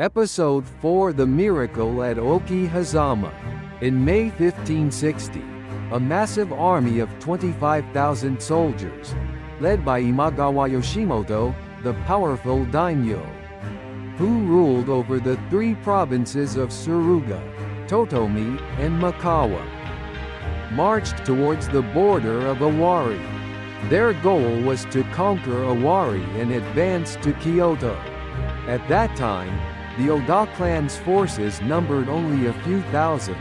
Episode 4: The Miracle at Okehazama. In May 1560, a massive army of 25,000 soldiers, led by Imagawa Yoshimoto, the powerful daimyo, who ruled over the three provinces of Suruga, Tōtōmi, and Mikawa, marched towards the border of Owari. Their goal was to conquer Owari and advance to Kyoto. At that time, the Oda clan's forces numbered only a few thousand.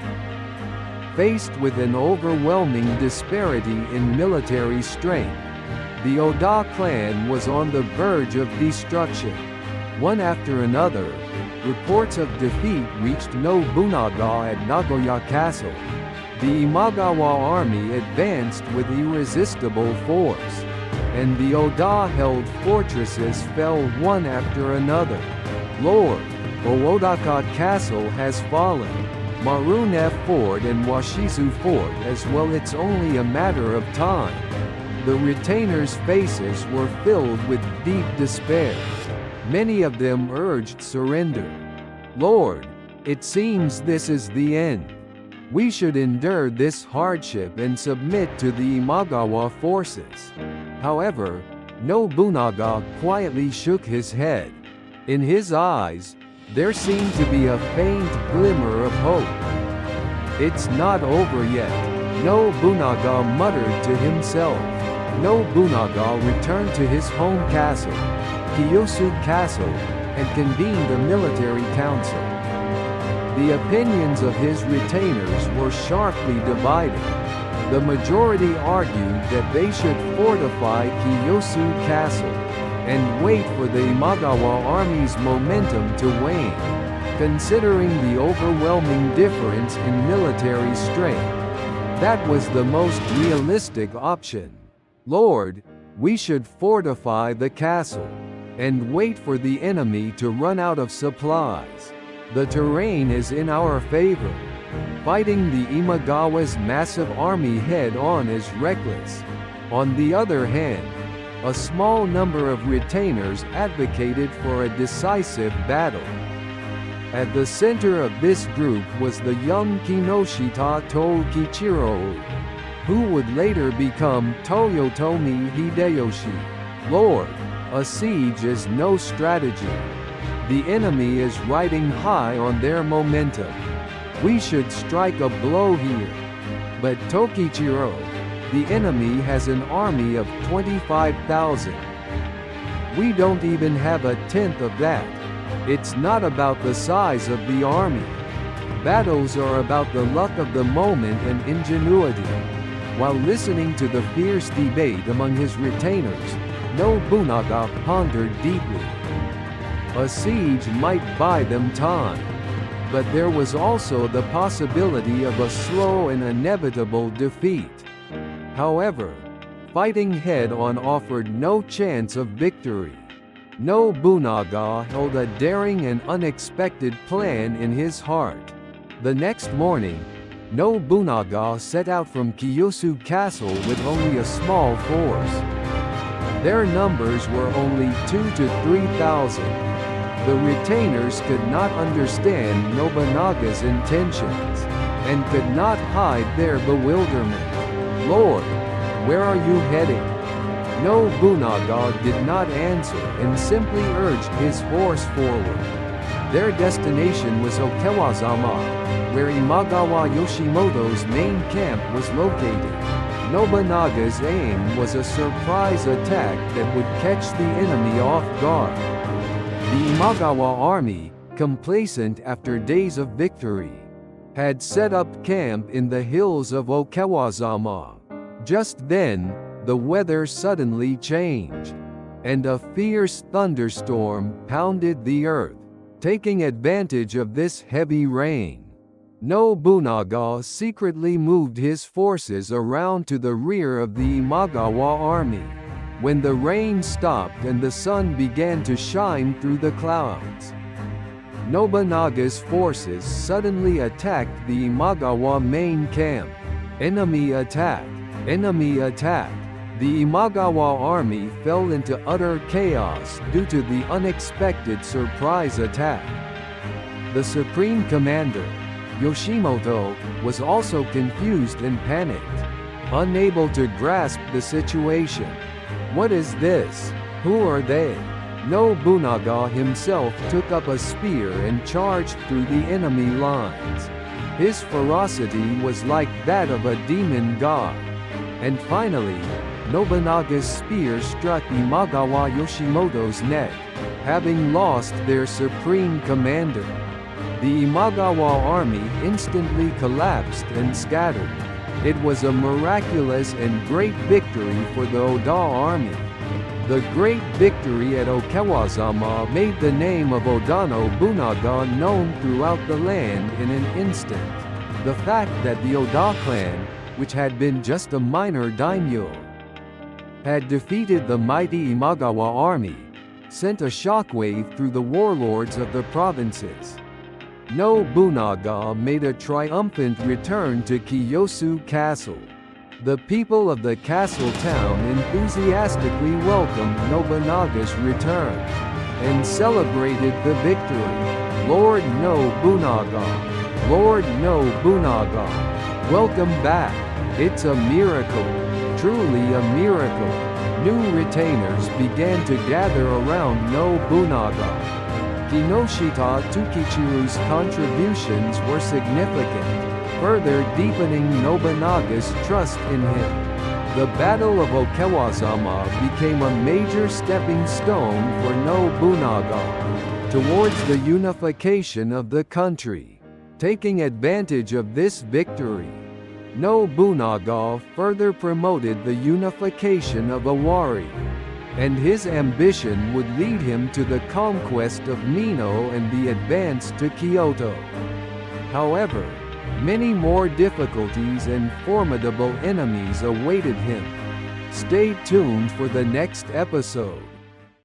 Faced with an overwhelming disparity in military strength, the Oda clan was on the verge of destruction. One after another, reports of defeat reached Nobunaga at Nagoya Castle. The Imagawa army advanced with irresistible force, and the Oda-held fortresses fell one after another. Lord, Oodaka Castle has fallen. Marune Fort and Washizu Fort as well. It's only a matter of time. The retainers' faces were filled with deep despair. Many of them urged surrender. Lord, it seems this is the end. We should endure this hardship and submit to the Imagawa forces. However, Nobunaga quietly shook his head. In his eyes, there seemed to be a faint glimmer of hope. It's not over yet, Nobunaga muttered to himself. Nobunaga returned to his home castle, Kyoto Castle, and convened a military council. The opinions of his retainers were sharply divided. The majority argued that they should fortify Kyoto Castle and wait for the Imagawa army's momentum to wane. Considering the overwhelming difference in military strength, that was the most realistic option. Lord, we should fortify the castle and wait for the enemy to run out of supplies. The terrain is in our favor. Fighting the Imagawa's massive army head-on is reckless. On the other hand, a small number of retainers advocated for a decisive battle. At the center of this group was the young Kinoshita Tokichiro, who would later become Toyotomi Hideyoshi. Lord, a siege is no strategy. The enemy is riding high on their momentum. We should strike a blow here. But Tokichiro, the enemy has an army of 25,000. We don't even have a tenth of that. It's not about the size of the army. Battles are about the luck of the moment and ingenuity. While listening to the fierce debate among his retainers, Nobunaga pondered deeply. A siege might buy them time, but there was also the possibility of a slow and inevitable defeat. However, fighting head-on offered no chance of victory. Nobunaga held a daring and unexpected plan in his heart. The next morning, Nobunaga set out from Kyoto Castle with only a small force. Their numbers were only 2,000 to 3,000. The retainers could not understand Nobunaga's intentions, and could not hide their bewilderment. Lord, where are you heading? Nobunaga did not answer and simply urged his horse forward. Their destination was Okehazama, where Imagawa Yoshimoto's main camp was located. Nobunaga's aim was a surprise attack that would catch the enemy off guard. The Imagawa army, complacent after days of victory, had set up camp in the hills of Okehazama. Just then, the weather suddenly changed, and a fierce thunderstorm pounded the earth. Taking advantage of this heavy rain, Nobunaga secretly moved his forces around to the rear of the Imagawa army. When the rain stopped and the sun began to shine through the clouds, Nobunaga's forces suddenly attacked the Imagawa main camp. Enemy attack! Enemy attack! The Imagawa army fell into utter chaos due to the unexpected surprise attack. The supreme commander, Yoshimoto, was also confused and panicked, unable to grasp the situation. What is this? Who are they? Nobunaga himself took up a spear and charged through the enemy lines. His ferocity was like that of a demon god. And finally, Nobunaga's spear struck Imagawa Yoshimoto's neck, having lost their supreme commander. The Imagawa army instantly collapsed and scattered. It was a miraculous and great victory for the Oda army. The great victory at Okehazama made the name of Oda Nobunaga known throughout the land in an instant. The fact that the Oda clan, which had been just a minor daimyo, had defeated the mighty Imagawa army, sent a shockwave through the warlords of the provinces. Nobunaga made a triumphant return to Kyoto Castle. The people of the castle town enthusiastically welcomed Nobunaga's return and celebrated the victory. Lord Nobunaga, Lord Nobunaga, welcome back. It's a miracle, truly a miracle. New retainers began to gather around Nobunaga. Kinoshita Tukichiru's contributions were significant, further deepening Nobunaga's trust in him. The Battle of Okehazama became a major stepping stone for Nobunaga towards the unification of the country. Taking advantage of this victory, Nobunaga further promoted the unification of Owari, and his ambition would lead him to the conquest of Mino and the advance to Kyoto. However, many more difficulties and formidable enemies awaited him. Stay tuned for the next episode.